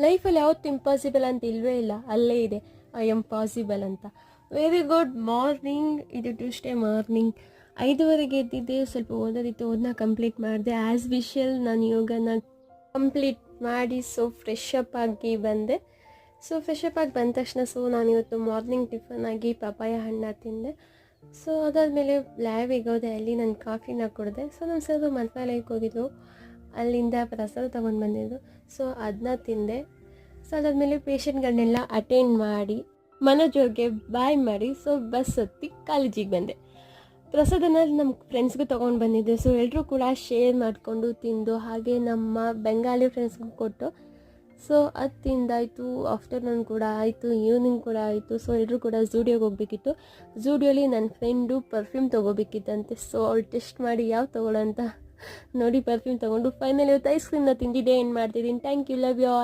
ಲೈಫಲ್ಲಿ ಯಾವತ್ತು ಇಂಪಾಸಿಬಲ್ ಅಂತ ಇಲ್ಲವೇ ಇಲ್ಲ, ಅಲ್ಲೇ ಇದೆ ಐ ಆಮ್ ಪಾಸಿಬಲ್ ಅಂತ. Very good morning. ಇದು ಟ್ಯೂಸ್ಡೇ ಮಾರ್ನಿಂಗ್ 5:30 ಎದ್ದಿದ್ದೆ. ಸ್ವಲ್ಪ ಓದೋದಿತ್ತು, ಓದನ್ನ ಕಂಪ್ಲೀಟ್ ಮಾಡಿದೆ. ಆ್ಯಸ್ ವಿಷಲ್ ನಾನು ಯೋಗನ ಕಂಪ್ಲೀಟ್ ಮಾಡಿ ಫ್ರೆಶ್ ಅಪ್ ಆಗಿ ಬಂದೆ. ಫ್ರೆಶ್ ಅಪ್ ಆಗಿ ಬಂದ ತಕ್ಷಣ ನಾನು ಇವತ್ತು ಮಾರ್ನಿಂಗ್ ಟಿಫನ್ ಆಗಿ ಪಪಾಯ ಹಣ್ಣು ತಿಂದೆ. ಅದಾದಮೇಲೆ ಲ್ಯಾಬಿಗೆ ಹೋದೆ. ಅಲ್ಲಿ ನಾನು ಕಾಫಿನ ಕುಡಿದೆ. ನಮ್ಮ ಸರ್ ಮಂತ್ರಾಲಯಕ್ಕೆ ಹೋಗಿದ್ದು, ಅಲ್ಲಿಂದ ಪ್ರಸಾದ ತೊಗೊಂಡು ಬಂದಿದ್ದು. ಅದನ್ನ ತಿಂದೆ. ಅದಾದಮೇಲೆ ಪೇಷಂಟ್ಗಳನ್ನೆಲ್ಲ ಅಟೆಂಡ್ ಮಾಡಿ ಮನೋಜವ್ರಿಗೆ ಬಾಯ್ ಮಾಡಿ ಬಸ್ ಹತ್ತಿ ಕಾಲೇಜಿಗೆ ಬಂದೆ. ಪ್ರಸಾದನ ನಮ್ಮ ಫ್ರೆಂಡ್ಸ್ಗೂ ತೊಗೊಂಡು ಬಂದಿದ್ದೆ. ಎಲ್ಲರೂ ಕೂಡ ಶೇರ್ ಮಾಡಿಕೊಂಡು ತಿಂದು, ಹಾಗೆ ನಮ್ಮ ಬೆಂಗಾಲಿ ಫ್ರೆಂಡ್ಸ್ಗೂ ಕೊಟ್ಟು ಅದು ತಿಂದಾಯಿತು. ಆಫ್ಟರ್ನೂನ್ ಕೂಡ ಆಯಿತು, ಈವ್ನಿಂಗ್ ಕೂಡ ಆಯಿತು. ಎಲ್ಲರೂ ಕೂಡ ಝೂಡಿಯೋಗೆ ಹೋಗಬೇಕಿತ್ತು. ಝೂಡಿಯೋಲಿ ನನ್ನ ಫ್ರೆಂಡು ಪರ್ಫ್ಯೂಮ್ ತೊಗೋಬೇಕಿತ್ತಂತೆ. ಅವಳು ಟೆಸ್ಟ್ ಮಾಡಿ ಯಾವ ತೊಗೊಳ್ಳೋ ಅಂತ ನೋಡಿ ಪರ್ಫ್ಯೂಮ್ ತೊಗೊಂಡು ಫೈನಲ್ ಇವತ್ತು ಐಸ್ ಕ್ರೀಮ್ನ ತಿಂದಿದ್ದೆ. ಏನು ಮಾಡ್ತಿದ್ದೀನಿ. Thank you, love you all.